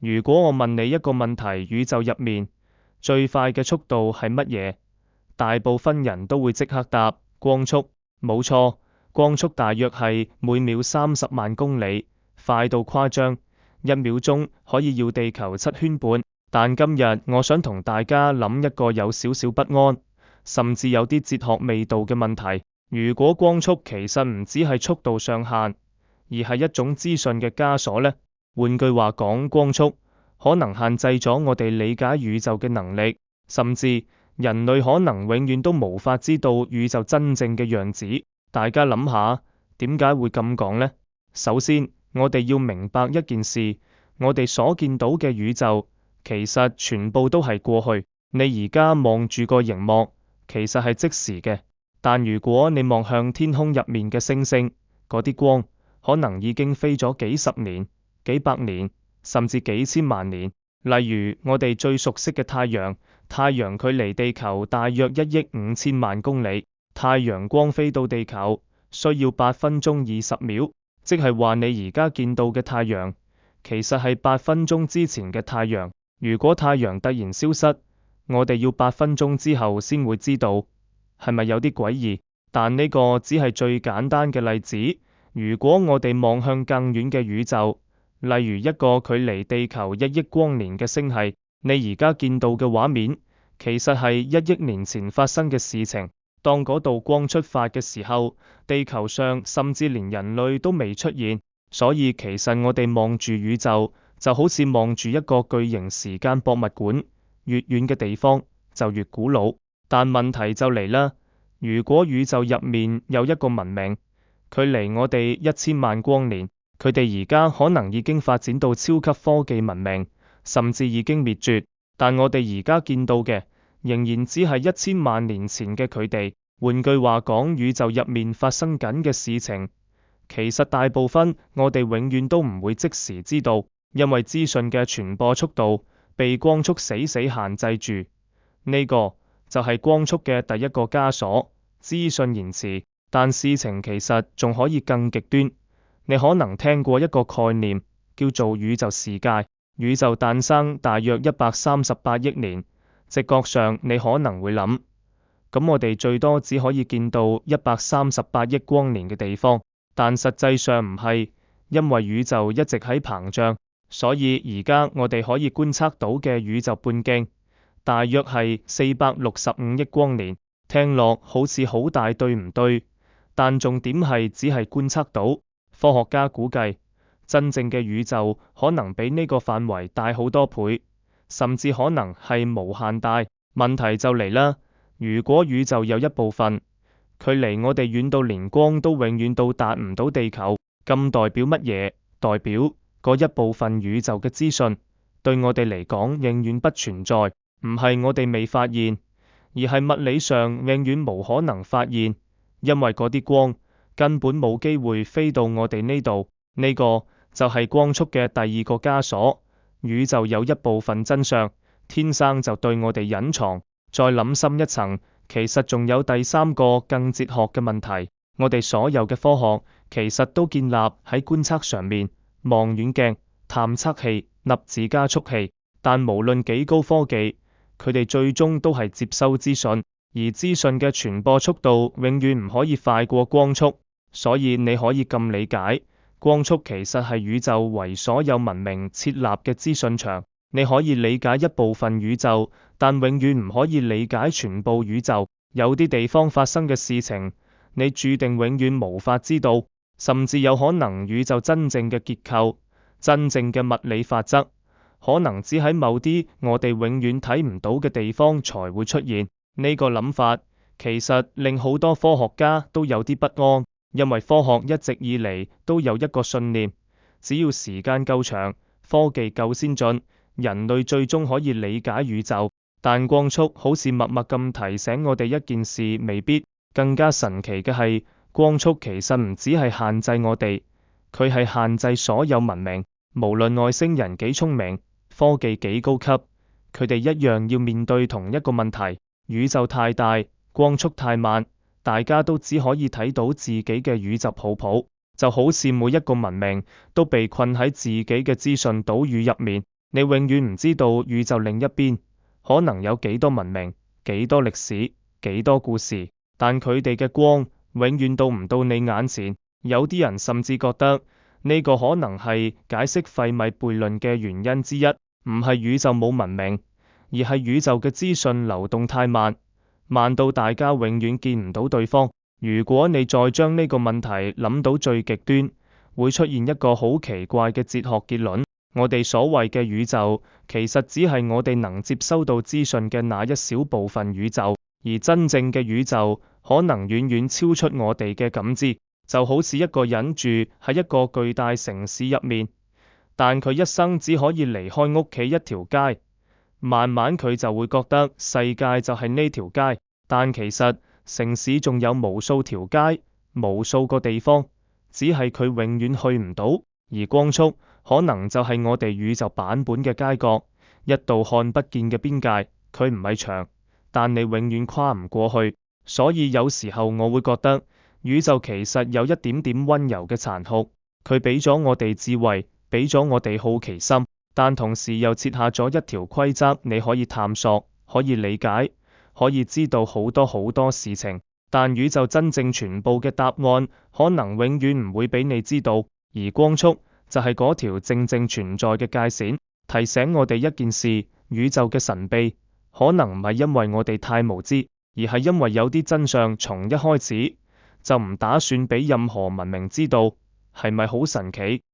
如果我問你一個問題，宇宙入面最快嘅速度係乜嘢？大部分人都會即刻答光速。冇錯，光速大約係每秒30萬公里，快到誇張，1秒鐘可以繞地球7圈半。但今日我想同大家諗一個有少少不安，甚至有啲哲學味道嘅問題。如果光速其實唔只係速度上限，而係一種資訊嘅枷鎖呢？換句話講，光速可能限制咗我哋理解宇宙嘅能力，甚至人類可能永遠都無法知道宇宙真正嘅樣子。大家諗下，點解會咁講呢？首先，我哋要明白一件事，我哋所見到嘅宇宙其實全部都係過去。你而家望住個熒幕，其實係即時嘅，但如果你望向天空入面嘅星星，嗰啲光可能已經飛咗幾十年、幾百年，甚至幾千萬年。例如我哋最熟悉嘅太陽，太陽距離地球大約1億5千萬公里，太陽光飛到地球需要8分鐘20秒，即係話你而家見到嘅太陽，其實係8分鐘之前嘅太陽。如果太陽突然消失，我哋要8分鐘之後先會知道，係咪有啲詭異？但呢個只係最簡單嘅例子。如果我哋望向更遠嘅宇宙，例如一個距離地球1億光年嘅星系，你而家見到嘅畫面，其實係1億年前發生嘅事情。當嗰道光出發嘅時候，地球上甚至連人類都未出現。所以其實我哋望住宇宙，就好似望住一個巨型時間博物館，越遠嘅地方就越古老。但問題就嚟啦，如果宇宙入面有一個文明，距離我哋1000萬光年，佢哋而家可能已經發展到超級科技文明，甚至已經滅絕，但我哋而家見到嘅仍然只係1000萬年前嘅佢哋。換句話講，宇宙入面發生緊嘅事情，其實大部分我哋永遠都唔會即時知道，因為資訊嘅傳播速度被光速死死限制住。呢個就係光速嘅第一個枷鎖，資訊延遲。但事情其實仲可以更極端。你可能聽過一個概念叫做宇宙視界。宇宙誕生大約138億年，直覺上你可能會諗，咁我哋最多只可以見到138億光年嘅地方，但實際上唔係，因為宇宙一直喺膨脹，所以而家我哋可以觀測到嘅宇宙半徑大約係465億光年。聽落好似好大，對唔對？但重點係只係觀測到，科學家估計真正嘅宇宙可能比呢個範圍大好多倍，甚至可能係無限大。問題就嚟啦，如果宇宙有一部分距離我哋遠到連光都永遠到達唔到地球，咁代表乜嘢？代表嗰一部分宇宙嘅資訊對我哋嚟講永遠不存在，唔係我哋未發現，而係物理上永遠無可能發現。因為嗰啲光根本冇機會飛到我哋呢度。呢個就係光速嘅第二個枷鎖。宇宙有一部分真相天生就對我哋隱藏。再諗深一層，其實仲有第三個更哲學嘅問題。我哋所有嘅科學其實都建立喺觀測上面，望遠鏡、探測器、粒子加速器。但無論幾高科技，佢哋最終都係接收資訊，而資訊嘅傳播速度永遠唔可以快過光速。所以你可以咁理解，光速其實係宇宙為所有文明設立嘅資訊場。你可以理解一部分宇宙，但永遠唔可以理解全部宇宙。有啲地方發生嘅事情，你注定永遠無法知道，甚至有可能宇宙真正嘅結構、真正嘅物理法則，可能只喺某啲我哋永遠睇唔到嘅地方才會出現。呢個諗法其實令好多科學家都有啲不安，因為科學一直以嚟都有一個信念，只要時間夠長，科技夠先進，人類最終可以理解宇宙。但光速好似默默咁提醒我哋一件事，未必。更加神奇嘅係，光速其實唔只係限制我哋，佢係限制所有文明。無論外星人幾聰明，科技幾高級，佢哋一樣要面對同一個問題：宇宙太大，光速太慢，大家都只可以睇到自己嘅宇宙泡泡，就好似每一個文明都被困喺自己嘅資訊島嶼入面。你永遠唔知道宇宙另一邊可能有幾多文明、幾多歷史、幾多故事，但佢哋嘅光永遠到唔到你眼前。有啲人甚至覺得呢個可能係解釋費米悖論嘅原因之一，唔係宇宙冇文明，而係宇宙嘅資訊流動太慢，慢到大家永遠見唔到對方。如果你再將呢個問題諗到最極端，會出現一個好奇怪嘅哲學結論：我哋所謂嘅宇宙，其實只係我哋能接收到資訊嘅那一小部分宇宙，而真正嘅宇宙可能遠遠超出我哋嘅感知。就好似一個人住喺一個巨大城市入面，但佢一生只可以離開屋企一條街，慢慢佢就會覺得世界就係呢條街，但其實城市仲有無數條街，無數個地方，只係佢永遠去唔到。而光速可能就係我哋宇宙版本嘅街角，一道看不見嘅邊界，佢唔係牆，但你永遠跨唔過去。所以有時候我會覺得宇宙其實有一點點溫柔嘅殘酷，佢俾咗我哋智慧，俾咗我哋好奇心，但同時又設下咗一條規則，你可以探索，可以理解，可以知道好多好多事情，但宇宙真正全部嘅答案可能永遠唔會俾你知道。而光速就係嗰條正正存在嘅界線，提醒我哋一件事：宇宙嘅神秘可能唔係因為我哋太無知，而係因為有啲真相從一開始就唔打算俾任何文明知道。係咪好神奇？